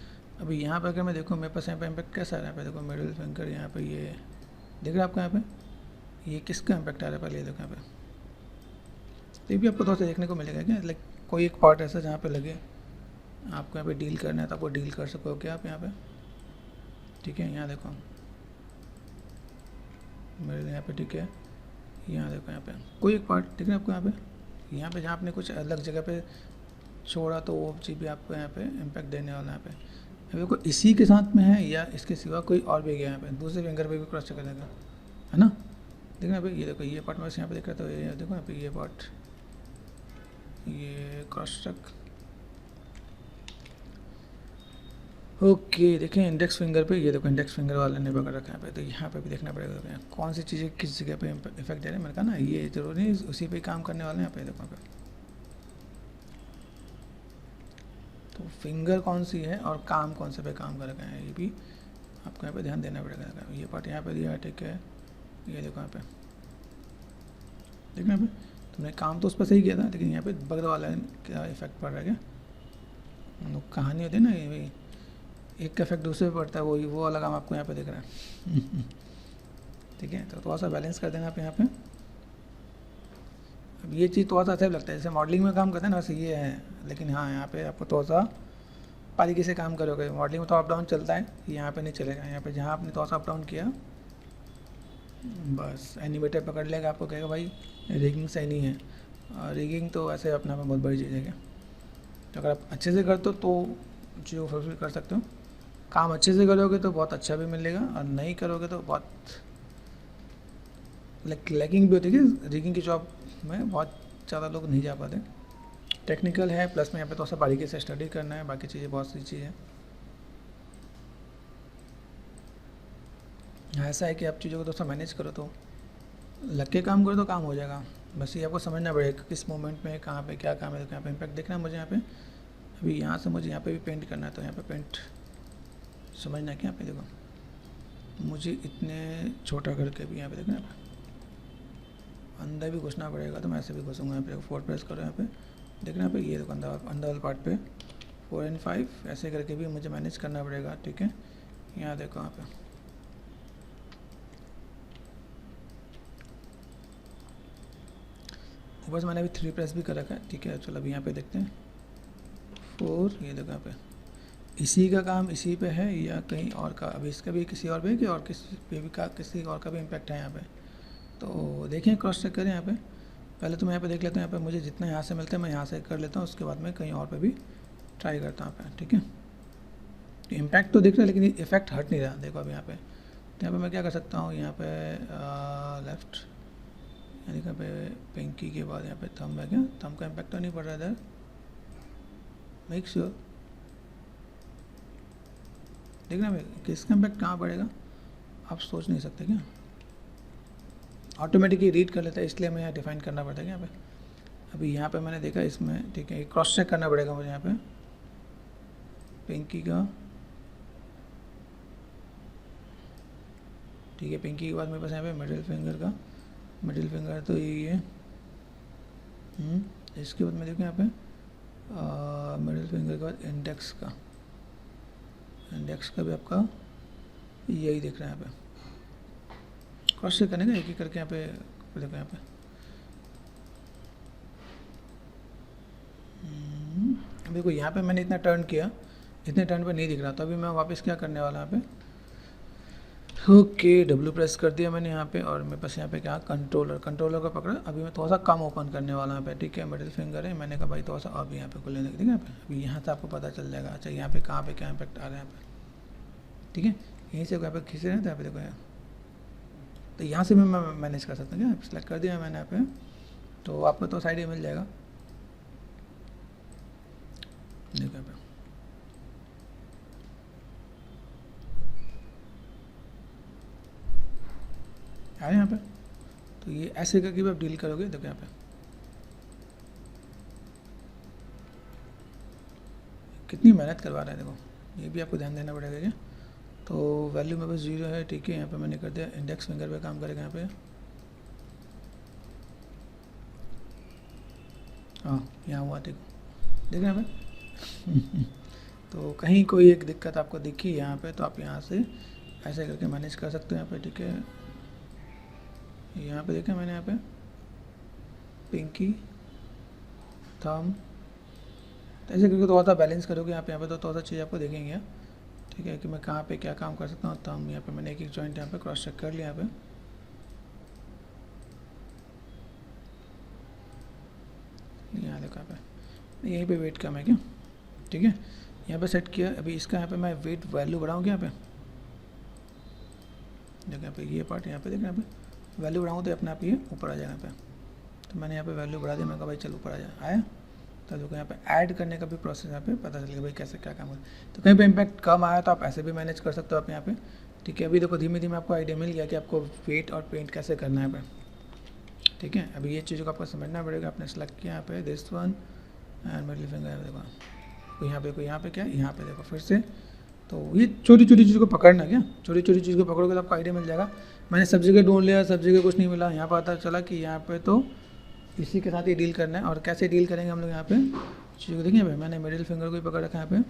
A: अभी यहाँ पे अगर मैं देखूँ मेरे पास यहाँ पे इम्पैक्ट कैसा आ रहा है, यहाँ पे देखो मिडिल फिंगर यहाँ पे ये दिख रहा है आपको, यहाँ पे ये किसका इम्पैक्ट आ रहा है पहले ये देखो यहाँ पे। तो ये भी आपको थोड़ा सा देखने को मिलेगा क्या, लाइक कोई एक पार्ट ऐसा जहाँ पे लगे आपको यहाँ पे डील करना है तो आपको डील कर सको क्या आप यहाँ पे, ठीक है। यहाँ देखो मेरे यहाँ पे, ठीक है। यहाँ देखो, यहाँ पे कोई एक पार्ट दिख रहा है आपको, यहाँ पे जहाँ आपने कुछ अलग जगह पे छोड़ा तो वो चीज़ भी आपको यहाँ पे इम्पैक्ट देने वाला है। यहाँ पे देखो इसी के साथ में है या इसके सिवा कोई और भी गया यहाँ पे, दूसरे फिंगर पे भी क्रॉस चेक करेगा, है ना। देखो यहाँ पे, ये देखो ये पार्ट में यहाँ पे देख रहा था, ये देखो यहाँ पे ये पार्ट, ये क्रॉस चेक। ओके, देखें इंडेक्स फिंगर पे, ये देखो इंडेक्स फिंगर वाले ने पकड़ रखा है पे, तो यहाँ पे भी देखना पड़ेगा कौन सी चीज़ें किस जगह पे इफेक्ट दे रहे हैं। मैंने कहा ना ये जरूरी नहीं उसी पे काम करने वाले हैं। यहाँ पे देखो, यहाँ पे तो फिंगर कौन सी है और काम कौन से पे काम कर रखा है, ये भी आपको यहाँ पे ध्यान देना पड़ेगा। ये पार्ट यहाँ पे दिया है, ठीक है, ये देखो यहाँ पे, देखना यहाँ पे तुमने काम तो उस पर सही किया था, लेकिन यहाँ पे बगल वाला क्या इफेक्ट पड़ रहा है क्या, कहानी होती है ना, ये भाई एक का इफेक्ट दूसरे पे पड़ता है, वो वाला काम आपको यहाँ पे दिख रहा है। ठीक है, तो थोड़ा सा बैलेंस कर देना आप यहाँ पे। अब ये चीज़ थोड़ा सा अच्छा लगता है, जैसे मॉडलिंग में काम करते हैं ना वैसे ये है, लेकिन हाँ यहाँ पे आपको थोड़ा सा बारीकी से काम करोगे। मॉडलिंग में तो अप डाउन चलता है, यहाँ पे नहीं चलेगा। यहाँ पे जहाँ आपने थोड़ा सा अप डाउन किया बस एनिमेटर पकड़ लेगा, आपको कहेगा भाई रिगिंग सही नहीं है। रिगिंग तो वैसे अपना में बहुत बड़ी चीज़ है, तो अगर आप अच्छे से करते हो तो चीज़ों को फुलफिल कर सकते हो। काम अच्छे से करोगे तो बहुत अच्छा भी मिलेगा, और नहीं करोगे तो बहुत लैगिंग भी होती है। रिगिंग की जॉब में बहुत ज़्यादा लोग नहीं जा पाते। टेक्निकल है, प्लस में यहाँ पे थोड़ा सा बारीकी से स्टडी करना है, बाकी चीज़ें बहुत सी चीज़ें ऐसा है कि आप चीज़ों को थोड़ा सा मैनेज करो तो लग के काम करो तो काम हो जाएगा। बस ये आपको समझना पड़ेगा किस मोमेंट में कहाँ पे क्या काम है। तो यहाँ पे इम्पैक्ट देखना है मुझे, यहाँ पे अभी यहाँ से मुझे यहाँ पे भी पेंट करना है, तो यहाँ पे पेंट समझना है कि यहाँ पे देखो मुझे इतने छोटा करके भी यहाँ पे देखना है, अंदर भी घुसना पड़ेगा, तो मैं ऐसे भी घुसूँगा। यहाँ पे 4 प्रेस करो, यहाँ पे देखना, यहाँ पे ये देखो अंदर वाले पार्ट पे 4 और 5 ऐसे करके भी मुझे मैनेज करना पड़ेगा। ठीक है, यहाँ देखो यहाँ पे ऊपर से मैंने अभी 3 प्रेस भी कर रखा है। ठीक है, चलो अभी यहाँ पे देखते हैं 4, ये देखो यहाँ पे इसी का काम इसी पे है या कहीं और का, अभी इसका भी किसी और पे कि और किसी पे भी का किसी और का भी इम्पैक्ट है यहाँ पे। तो देखिए क्रॉस चेक करें यहाँ पे। पहले तो मैं यहाँ पे देख लेता हूँ, यहाँ पे मुझे जितना यहाँ से मिलता है मैं यहाँ से कर लेता हूँ, उसके बाद मैं कहीं और पे भी ट्राई करता हूँ यहाँ पे। ठीक है, इम्पैक्ट तो दिख रहा है लेकिन इफेक्ट हट नहीं रहा। देखो अभी यहाँ पे, तो यहाँ पे मैं क्या कर सकता हूँ, यहाँ पे लेफ्ट यानी यहाँ पे पिंकी के बाद यहाँ पे थंब है, क्या थंब का इम्पैक्ट तो नहीं पड़ रहा है इधर, मेक श्योर देखना किसका इम्पैक्ट कहाँ पड़ेगा आप सोच नहीं सकते क्या, ऑटोमेटिकली रीड कर लेता है, इसलिए हमें यहाँ डिफाइन करना पड़ता है यहाँ पे। अभी यहाँ पे मैंने देखा इसमें, ठीक है, क्रॉस चेक करना पड़ेगा मुझे यहाँ पे पिंकी का। ठीक है, पिंकी के बाद मेरे पास यहाँ पे मिडिल फिंगर का, मिडिल फिंगर तो यही है। इसके बाद मैं देखूँ यहाँ पे मिडिल फिंगर के बाद इंडेक्स का, इंडेक्स का भी आपका यही दिख रहा है यहाँ पे। क्रॉस चेक करने का एक एक करके यहाँ पे देखो यहाँ पे देखो यहाँ पे मैंने इतना टर्न किया, इतने टर्न पे नहीं दिख रहा, तो अभी मैं वापस क्या करने वाला यहाँ पे, ओके डब्ल्यू प्रेस कर दिया मैंने यहाँ पे, और मेरे पास यहाँ पे क्या कंट्रोलर का पकड़ा। अभी मैं थोड़ा सा कम ओपन करने वाला यहाँ पे। ठीक है, मिडिल फिंगर है, मैंने कहा भाई थोड़ा सा अभी यहाँ पे खुलने लगे, ठीक है। अभी यहाँ से आपको पता चल जाएगा अच्छा यहाँ पे कहाँ पे क्या इम्पैक्ट आ रहा है यहाँ पे। ठीक है, यहीं से यहाँ पे खींच रहे हैं, तो यहाँ पे देखो यहाँ, तो यहाँ से भी मैं मैनेज कर सकता हूँ। क्या सेलेक्ट कर दिया मैंने यहाँ पे, तो आपको तो साइड ही मिल जाएगा। देखो यहाँ पे आए यहाँ पे, तो ये ऐसे करके भी आप डील करोगे। देखो यहाँ पे कितनी मेहनत करवा रहा है, देखो ये भी आपको ध्यान देना पड़ेगा क्या। तो वैल्यू मेरे पास 0 है, ठीक है, यहाँ पे मैंने कर दिया इंडेक्स फिंगर पे काम करेगा यहाँ पे। हाँ यहाँ हुआ, देखो देख रहे हैं यहाँ पे। तो कहीं कोई एक दिक्कत आपको दिखी यहाँ पे, तो आप यहाँ से ऐसे करके मैनेज कर सकते हो यहाँ पे। ठीक है, यहाँ पे देखा मैंने यहाँ पे पिंकी थंब, तो ऐसे करके थोड़ा सा बैलेंस करोगे यहाँ पे तो थोड़ा सा चीज़ आपको देखेंगे। ठीक है, कि मैं कहाँ पे क्या काम कर सकता हूँ। थंब यहाँ पे मैंने एक एक जॉइंट यहाँ पे क्रॉस चेक कर लिया यहाँ पे। देखो यहाँ पे यहीं पे वेट कम है क्या, ठीक है, यहाँ पे सेट किया। अभी इसका यहाँ पे मैं वेट वैल्यू बढ़ाऊँ यहाँ पे, देखो यहाँ पे ये पार्ट यहाँ पे देखो यहाँ पे वैल्यू बढ़ाऊँ तो अपने आप ये ऊपर आ जाएगा यहाँ पे। तो मैंने यहाँ पे वैल्यू बढ़ा दी, मैंने कहा भाई चल ऊपर आ जाए, आया। तो देखो यहाँ पे ऐड करने का भी प्रोसेस यहाँ पे पता चलेगा भाई कैसे क्या काम होता है। तो कहीं पे इम्पैक्ट कम आया तो आप ऐसे भी मैनेज कर सकते हो आप यहाँ पे, ठीक है। अभी देखो धीमे धीमे आपको आइडिया मिल गया कि आपको वेट और पेंट कैसे करना है यहाँ पे, ठीक है। अभी ये चीज़ों को आपको समझना पड़ेगा। आपने सेलेक्ट किया यहाँ पे this one and middle finger, देखो कोई यहाँ पे कोई यहाँ पे क्या यहाँ पे देखो फिर से। तो ये छोटी छोटी चीज़ को पकड़ना, क्या छोटी छोटी चीज़ को पकड़ोगे तो आपको आइडिया मिल जाएगा। मैंने सब जगह ढूंढ लिया, सब जगह कुछ नहीं मिला, यहाँ पर पता चला कि यहाँ पे तो इसी के साथ ही डील करना है। और कैसे डील करेंगे हम लोग यहाँ पे चीज़ों को देखिए भाई, मैंने मिडिल फिंगर को ही पकड़ रखा है यहाँ पे,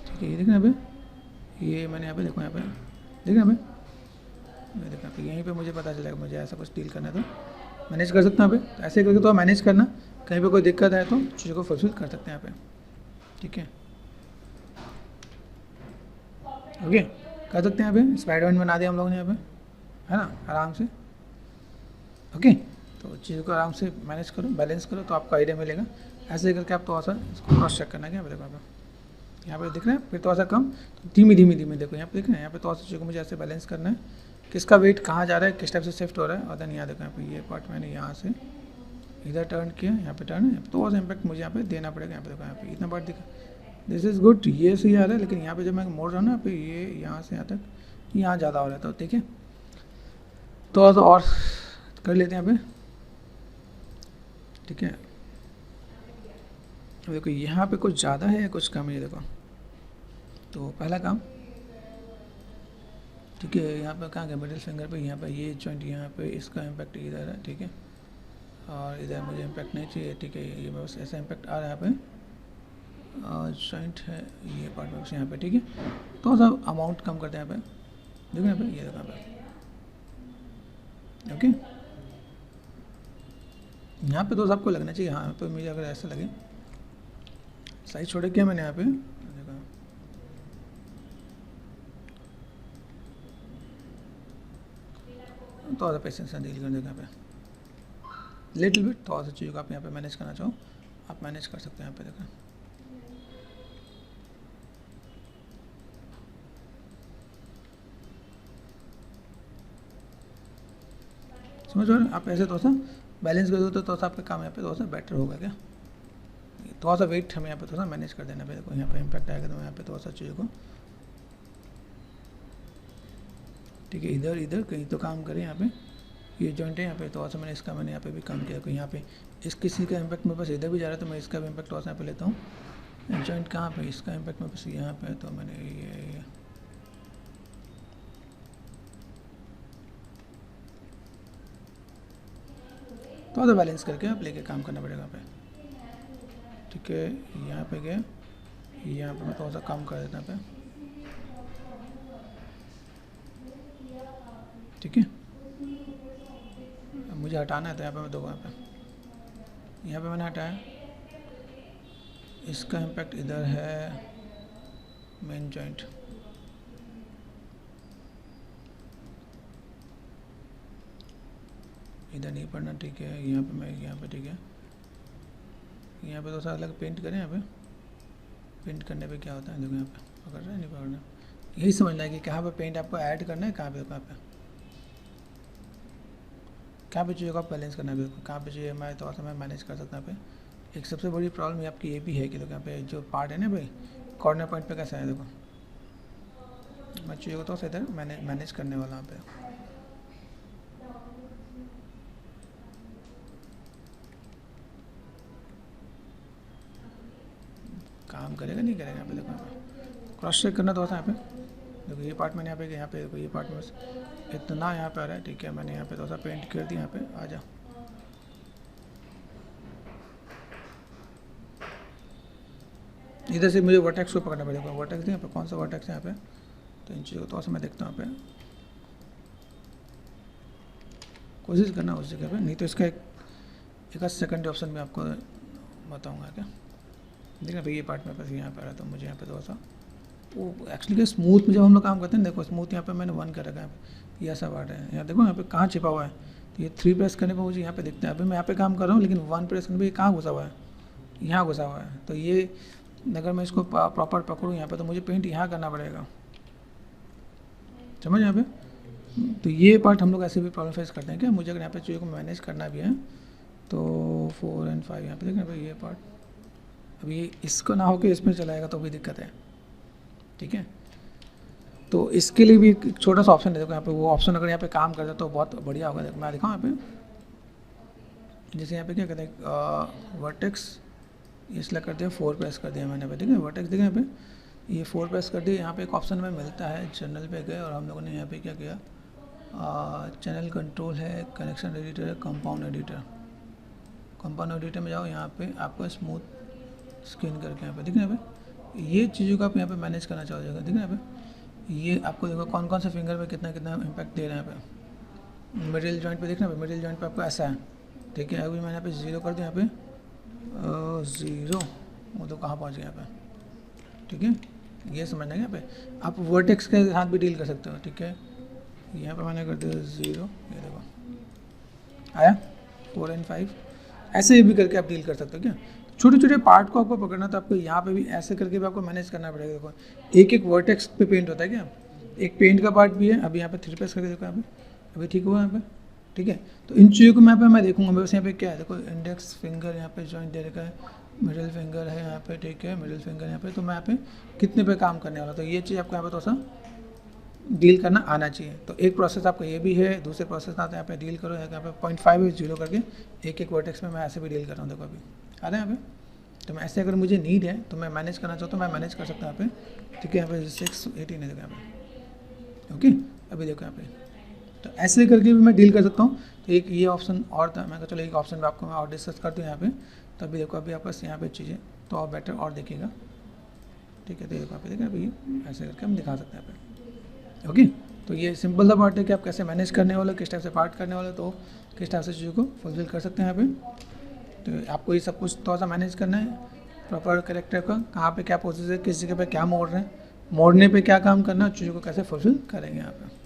A: ठीक है। ये देखना यहाँ पे, ये मैंने यहाँ पे देखो यहाँ पे देखना यहाँ पे, देखना पे यहीं पे मुझे पता चलेगा मुझे ऐसा कुछ डील करना है तो मैनेज कर सकता हूँ यहाँ पे। तो ऐसे करके तो आप मैनेज करना, कहीं पे कोई दिक्कत है तो चीज़ों को फुलफिल कर सकते हैं यहाँ पे, ठीक है। ओके कर सकते हैं यहाँ पे, स्पाइडरमैन बना दिया हम लोगों ने यहाँ पे, है ना, आराम से। ओके तो चीज़ों को आराम से मैनेज करो, बैलेंस करो तो आपको आइडिया मिलेगा। ऐसे करके आप थोड़ा सा इसको क्रॉस चेक करना है। क्या देखो यहाँ पे दिख रहा है, फिर थोड़ा सा कम, तो धीमे धीमे धीमे देखो यहाँ पे दिख रहा है, यहाँ पे थोड़ा सा चीज़ों को मुझे ऐसे बैलेंस करना है, किसका वेट कहाँ जा रहा है, किस टाइप से शिफ्ट हो रहा है। और देन यहाँ देखो यहाँ पे ये पार्ट मैंने यहाँ से इधर टर्न किया, यहाँ पे टर्न है, थोड़ा सा इम्पैक्ट मुझे यहाँ पे देना पड़ेगा। यहाँ पे देखो यहाँ पे इतना पार्ट दिखा, दिस इज़ गुड, ये सही आ रहा है। लेकिन यहाँ पे जब मैं मोड़ रहा हूँ ना पे ये यहाँ से यहाँ तक यहाँ ज़्यादा हो रहा है, तो ठीक है थोड़ा सा और कर लेते हैं यहाँ पे, ठीक है। देखो यहाँ पे कुछ ज़्यादा है या कुछ कम है, देखो तो पहला काम, ठीक है। यहाँ पे कहाँ गया मिडिल फिंगर पे, यहाँ पे ये जॉइंट, यहाँ पे इसका इम्पैक्ट इधर है, ठीक है। और इधर मुझे इम्पैक्ट नहीं चाहिए, ठीक है। ये बस ऐसा इम्पैक्ट आ रहा है यहाँ पे, और जॉइंट है ये पार्ट बस यहाँ पे, ठीक है। तो सा अमाउंट कम करते हैं यहाँ पे, देखो यहाँ पे ये देखो यहाँ पे, ओके। यहाँ पे तो सबको लगना चाहिए, हाँ यहाँ पे मुझे अगर ऐसा लगे, साइज छोड़ किया मैंने यहाँ पे, थोड़ा सा पेशेंस से डील करने का यहाँ पे लिटिल बिट, थोड़ा सा चीज़ों को आप यहाँ पे मैनेज करना चाहो आप मैनेज कर सकते हैं यहाँ पे, देखो समझ रहे हो। आप ऐसे थोड़ा सा बैलेंस कर दो तो थोड़ा सा आपका काम यहाँ पे थोड़ा सा बेटर होगा। क्या थोड़ा सा वेट हमें यहाँ पे थोड़ा सा मैनेज कर देना पे, देखो यहाँ पे इम्पैक्ट आएगा तो यहाँ पे थोड़ा सा चीज़ों को, ठीक है। इधर इधर कहीं तो काम करें, यहाँ पे ये जॉइंट है यहाँ पे, थोड़ा सा मैंने इसका मैंने यहाँ पे भी काम किया, कोई यहाँ पे इस किसी का इम्पैक्ट मेरे पास इधर भी जा रहा है तो मैं इसका भी इम्पैक्ट थोड़ा सा यहाँ पे लेता हूँ। जॉइंट कहाँ पे, इसका इम्पैक्ट मेरे पास यहाँ पे, तो मैंने ये थोड़ा सा बैलेंस करके आप लेके काम करना पड़ेगा यहाँ पे, ठीक है। यहाँ पे गया, यहाँ पे मैं थोड़ा सा कम कर देता यहाँ पे, ठीक है। अब मुझे हटाना है तो यहाँ पे मैं दो यहाँ पे मैंने हटाया, इसका इम्पैक्ट इधर है मेन जॉइंट, इधर नहीं पड़ना, ठीक है। यहाँ पे मैं यहाँ पे, ठीक है। यहाँ पे तो सा अलग पेंट करें, यहाँ पे पेंट करने पे क्या होता है, देखो यहाँ पे पकड़ रहा है नहीं पकड़ना, यही समझना है कि कहाँ पे पेंट आपको ऐड करना है, कहाँ पे चीज़ों को आप बैलेंस करना है, कहाँ पे चाहिए मैं थोड़ा सा मैं मैनेज कर सकता हूँ यहाँ पे। एक सबसे बड़ी प्रॉब्लम ये आपकी ये भी है कि देखो यहाँ पे जो पार्ट है ना भाई, कॉर्नर पॉइंट पे कैसा है, देखो मैं चीज़ों को थोड़ा सा इधर मैनेज करने वाला यहाँ पे, काम करेगा नहीं करेगा यहाँ पे, देखो यहाँ पे क्रॉस चेक करना थोड़ा सा यहाँ पे, देखो ये पार्ट मैंने यहाँ पे देखो ये पार्ट में इतना यहाँ पे आ रहा है, ठीक है। मैंने यहाँ पे थोड़ा सा पेंट कर दिया, यहाँ पे आ जा, इधर से मुझे वर्टेक्स को पकड़ना पड़ेगा, वर्टेक्स यहाँ पे कौन सा वर्टेक्स है यहाँ पे, तो इन चीज़ों को थोड़ा सा मैं देखता हूँ यहाँ पे, कोशिश करना उस जगह पे, नहीं तो इसका एक सेकंड ऑप्शन में आपको बताऊँगा। क्या देखना भाई ये पार्ट में बस यहाँ पे आ रहा है, तो मुझे यहाँ पे थोड़ा सा वो एक्चुअली क्या स्मूथ में जब हम लोग काम करते हैं, देखो स्मूथ यहाँ पे मैंने 1 कर रखा है, ये ऐसा पार्ट है, यहाँ देखो यहाँ पे कहाँ छिपा हुआ है, तो ये 3 प्रेस करने पर मुझे यहाँ पे दिखता है। अभी मैं यहाँ पे काम कर रहा हूँ, लेकिन 1 प्रेस करने पर ये कहाँ घुसा हुआ है, यहाँ घुसा हुआ है। तो ये अगर मैं इसको प्रॉपर पकड़ूँ यहाँ पे, तो मुझे पेंट यहाँ करना पड़ेगा, समझ यहाँ पे। तो ये पार्ट हम लोग ऐसे भी प्रॉब्लम फेस करते हैं क्या, मुझे अगर यहाँ पे चीज़ों को मैनेज करना भी है तो 4 और 5 यहाँ पे देखना भाई, ये पार्ट अभी इसको ना हो के इसमें चलाएगा तो भी दिक्कत है, ठीक है। तो इसके लिए भी एक छोटा सा ऑप्शन है, देखो यहाँ पे वो ऑप्शन अगर यहाँ पे काम करता तो बहुत बढ़िया होगा। देखो मैं दिखाऊँ यहाँ पे, जैसे यहाँ पे क्या कहते हैं वर्टेक्स, ये सिलेक्ट कर दिया, 4 प्रेस कर दिया मैंने, ठीक है। वर्टेक्स देखिए यहाँ पे ये 4 प्रेस कर दिया। यहाँ पे एक ऑप्शन में मिलता है, चैनल पे गए और हम लोगों ने यहाँ पे क्या किया, चैनल कंट्रोल है, कनेक्शन एडिटर है, कंपाउंड एडिटर। कंपाउंड एडिटर में जाओ, यहाँ पे आपको स्मूथ स्क्रीन करके यहाँ पे देखना यहाँ पे ये चीज़ों का आप यहाँ पे मैनेज करना चाहोगे, देखना यहाँ पे ये आपको देखो कौन कौन से फिंगर पे कितना कितना इम्पैक्ट दे रहे हैं यहाँ पे। मिडिल जॉइंट पे देखना, मिडिल जॉइंट पे आपको ऐसा है, ठीक है। अभी मैंने यहाँ पे 0 कर दिया, यहाँ पे 0 वो तो कहाँ पहुँच गया यहाँ पे, ठीक है। ये समझना है यहाँ पे आप वर्टेक्स के साथ भी डील कर सकते हो, ठीक है। यहाँ पे मैंने कर दिया 0, ये देखो आया 4 और 5, ऐसे भी करके आप डील कर सकते हो क्या। छोटे छोटे पार्ट को आपको पकड़ना, तो आपको यहाँ पे भी ऐसे करके भी आपको मैनेज करना पड़ेगा। देखो एक एक वर्टेक्स पे पेंट होता है क्या, एक पेंट का पार्ट भी है। अभी यहाँ पे 3 प्रेस करके देखो, यहाँ पे अभी ठीक हुआ यहाँ पे, ठीक है। तो इन चीज़ों को मैं देखूंगा बस। यहाँ पे क्या है, देखो इंडेक्स फिंगर यहाँ पे जॉइंट दे रखा है, मिडिल फिंगर है यहाँ पे, ठीक है, मिडिल फिंगर यहाँ पे। तो मैं यहाँ पे कितने पे काम करने वाला, तो ये चीज़ आपको यहाँ पे थोड़ा सा डील करना आना चाहिए। तो एक प्रोसेस आपका ये भी है, दूसरे प्रोसेस आता है यहाँ पे डील करो, यहाँ पे 0.5 0 करके एक एक वर्टेक्स में मैं ऐसे भी डील कर रहा हूँ। देखो अभी आ रहा है यहाँ पे। तो मैं ऐसे अगर मुझे नीड है तो मैं मैनेज करना चाहता हूँ, मैं मैनेज कर सकता हूँ यहाँ पे, ठीक है। यहाँ पे 6 18 है, देखो यहाँ पे, ओके। अभी देखो यहाँ पे, तो ऐसे करके भी मैं डील कर सकता हूँ। तो एक ये ऑप्शन और था, मैं चलो एक ऑप्शन आपको मैं और डिस्कस करती हूँ यहाँ पे। तो अभी देखो अभी आपके पास यहाँ पे चीज़ें तो और बेटर और देखिएगा, ठीक है। तो देखो यहाँ पे देखा अभी ऐसे करके हम दिखा सकते हैं यहाँ पे, ओके। तो ये सिंपल सा पार्ट है कि आप कैसे मैनेज करने वाले, किस टाइप से पार्ट करने वाले, तो किस टाइप से चीज़ों को फुलफिल कर सकते हैं यहाँ पे। तो आपको ये सब कुछ थोड़ा सा मैनेज करना है, प्रॉपर कैरेक्टर का कहाँ पे क्या प्रोसेस है, किस जगह पे क्या मोड़ रहे हैं, मोड़ने पे क्या काम करना है, चीज़ों को कैसे फुलफिल करेंगे यहाँ पे।